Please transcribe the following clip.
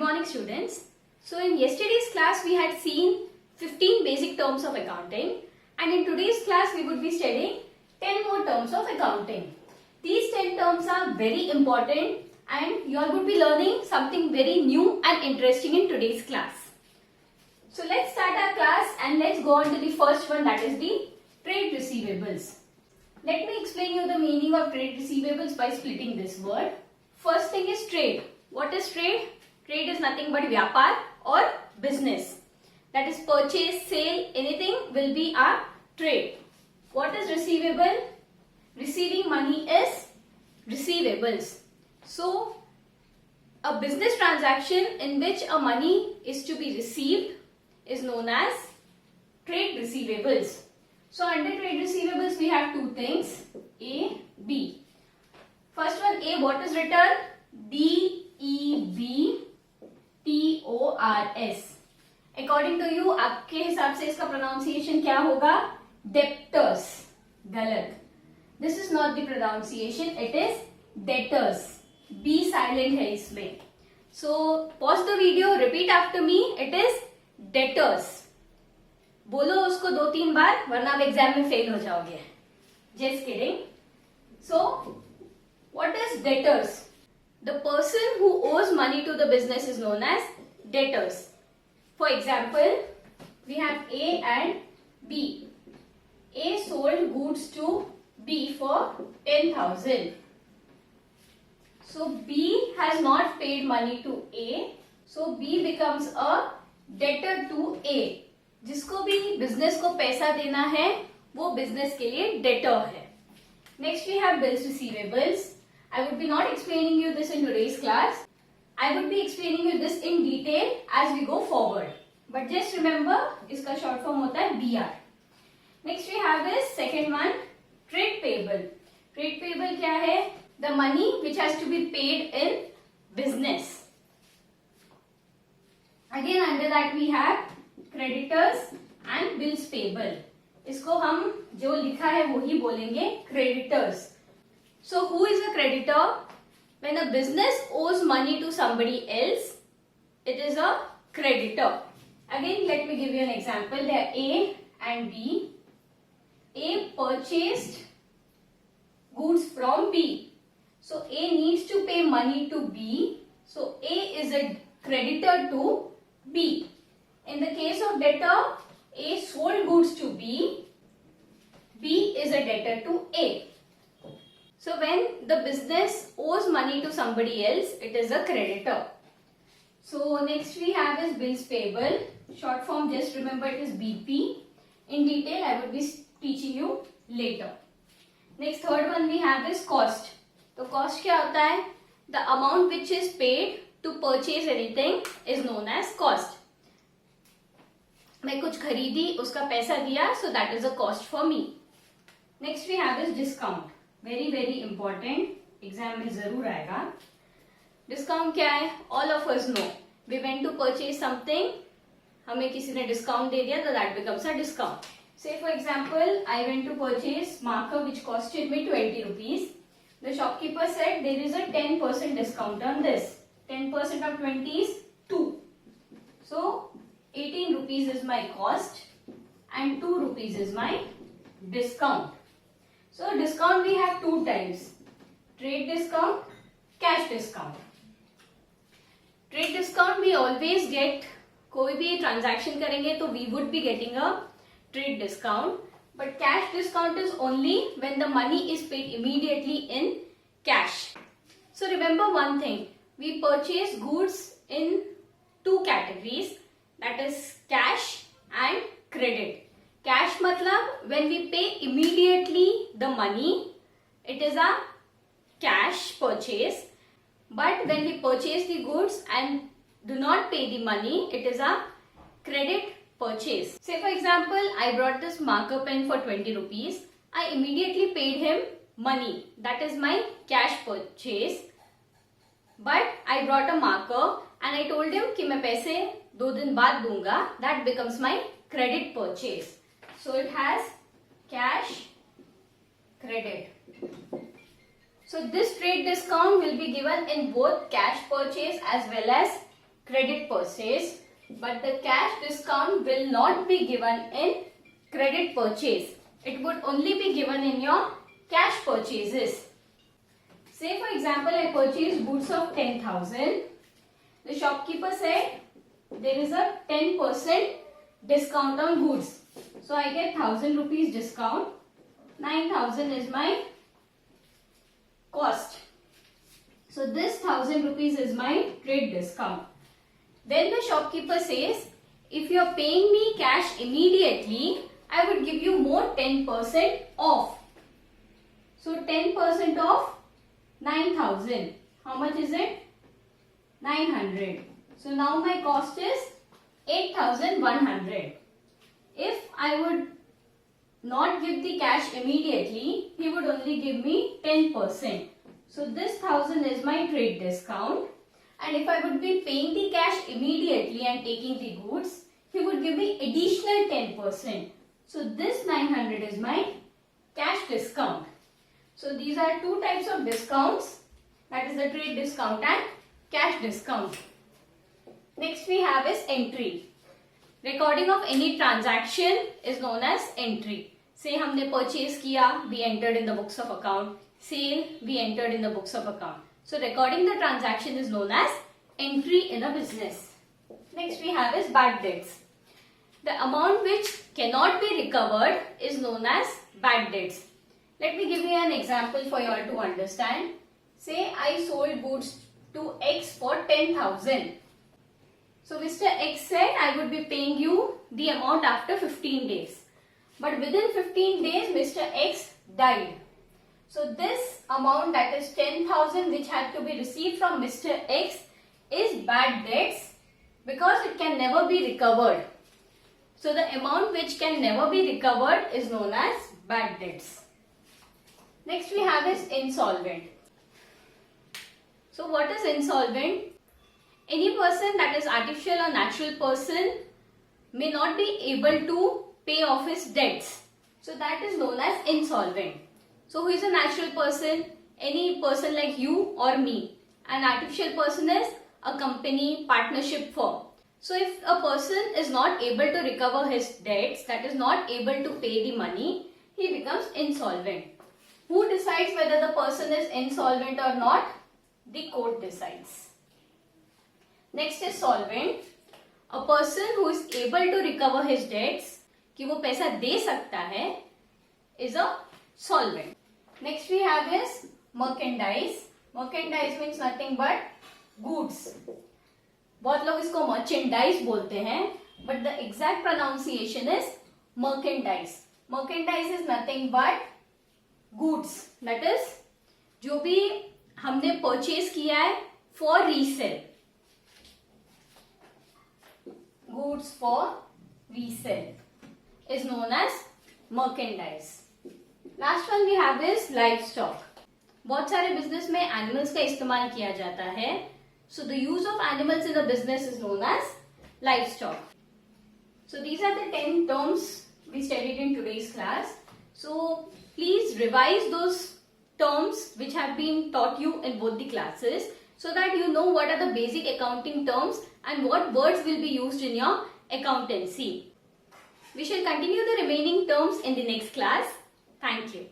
morning students. So in yesterday's class we had seen 15 basic terms of accounting, and in today's class we would be studying 10 more terms of accounting. These 10 terms are very important and you all would be learning something very new and interesting in today's class. So let's start our class and let's go on to the first one, that is the trade receivables. Let me explain you the meaning of trade receivables by splitting this word. First thing is trade. What is trade? Trade is nothing but vyapar or business. That is purchase, sale, anything will be our trade. What is receivable? Receiving money is receivables. So, a business transaction in which a money is to be received is known as trade receivables. So, under trade receivables we have two things, A, B. First one, A, what is written? D-E-B-T-O-R-S. According to you, आपके हिसाब से इसका pronunciation क्या होगा? Debtors. गलत. This is not the pronunciation. It is debtors. B silent है इसमें. So pause the video. Repeat after me. It is debtors. बोलो उसको 2-3 बार, वरना आप एग्जाम में फेल हो जाओगे. Just kidding. So what is debtors? The person who owes money to the business is known as debtors. For example, we have A and B. A sold goods to B for 10,000. So B has not paid money to A. So B becomes a debtor to A. जिसको भी business को पैसा देना है, वो business के लिए debtor है. Next we have bills receivables. I would be not explaining you this in today's class. I would be explaining you this in detail as we go forward. But just remember, इसका short form होता है BR. Next we have this second one, trade payable. Trade payable क्या है? The money which has to be paid in business. Again under that we have creditors and bills payable. इसको हम जो लिखा है वो ही बोलेंगे creditors. So who is a creditor? When a business owes money to somebody else, it is a creditor. Again, let me give you an example. There are A and B. A purchased goods from B. So A needs to pay money to B. So A is a creditor to B. In the case of debtor, A sold goods to B. B is a debtor to A. So when the business owes money to somebody else, it is a creditor. So next we have is bills payable. Short form, just remember it is BP. In detail I would be teaching you later. Next third one we have is cost. So cost क्या होता है? The amount which is paid to purchase anything is known as cost. मैं कुछ खरीदी, उसका पैसा दिया, so that is a cost for me. Next we have is discount. Very very important. Exam में जरूर आएगा. Discount क्या है? All of us know. We went to purchase something. हमें किसी ने discount दे दिया, तो that becomes a discount. Say for example, I went to purchase marker which costed me 20 rupees. The shopkeeper said there is a 10% discount on this. 10% of 20 is 2. So 18 rupees is my cost and 2 rupees is my discount. So discount we have two types. Trade discount, cash discount. Trade discount we always get, कोई भी transaction करेंगे तो we would be getting a trade discount. But cash discount is only when the money is paid immediately in cash. So remember one thing, we purchase goods in two categories, that is cash and credit. Cash मतलब when we pay immediately the money, it is a cash purchase. But when we purchase the goods and do not pay the money, it is a credit purchase. Say for example, I brought this marker pen for 20 rupees. I immediately paid him money. That is my cash purchase. But I brought a marker and I told him कि मैं पैसे 2 दिन बाद दूंगा. That becomes my credit purchase. So it has cash, credit. So this trade discount will be given in both cash purchase as well as credit purchase, but the cash discount will not be given in credit purchase. It would only be given in your cash purchases. Say for example, I purchased goods of 10,000. The shopkeeper said there is a 10% discount on goods. So I get 1,000 rupees discount. 9,000 is my cost. So this 1,000 rupees is my trade discount. Then the shopkeeper says, if you are paying me cash immediately, I would give you more 10% off. So 10% off 9,000. How much is it? 900. So now my cost is 8,100. If I would not give the cash immediately, he would only give me 10%. So this 1,000 is my trade discount. And if I would be paying the cash immediately and taking the goods, he would give me additional 10%. So this 900 is my cash discount. So these are two types of discounts, that is the trade discount and cash discount. Next we have is entry. Recording of any transaction is known as entry. Say हमने purchase किया, we entered in the books of account. Sale, we entered in the books of account. So recording the transaction is known as entry in a business. Next we have is bad debts. The amount which cannot be recovered is known as bad debts. Let me give you an example for you all to understand. Say I sold goods to X for 10,000. So Mr. X said I would be paying you the amount after 15 days. But within 15 days Mr. X died. So this amount, that is 10,000, which had to be received from Mr. X is bad debts because it can never be recovered. So the amount which can never be recovered is known as bad debts. Next we have is insolvent. So what is insolvent? Any person, that is artificial or natural person, may not be able to pay off his debts. So that is known as insolvent. So who is a natural person? Any person like you or me. An artificial person is a company, partnership firm. So if a person is not able to recover his debts, that is not able to pay the money, he becomes insolvent. Who decides whether the person is insolvent or not? The court decides. Next is solvent. A person who is able to recover his debts, कि वो पैसा दे सकता है, is a solvent. Next we have is merchandise. Merchandise means nothing but goods. बहुत लोग इसको merchandise बोलते हैं, but the exact pronunciation is merchandise. Merchandise is nothing but goods. That is, जो भी हमने purchase किया है for resale. Goods for resale is known as merchandise. Last one we have is livestock. बहुत सारे business में animals का इस्तेमाल किया जाता है. So the use of animals in the business is known as livestock. So these are the 10 terms we studied in today's class. So please revise those terms which have been taught you in both the classes so that you know what are the basic accounting terms and what words will be used in your accountancy. We shall continue the remaining terms in the next class. Thank you.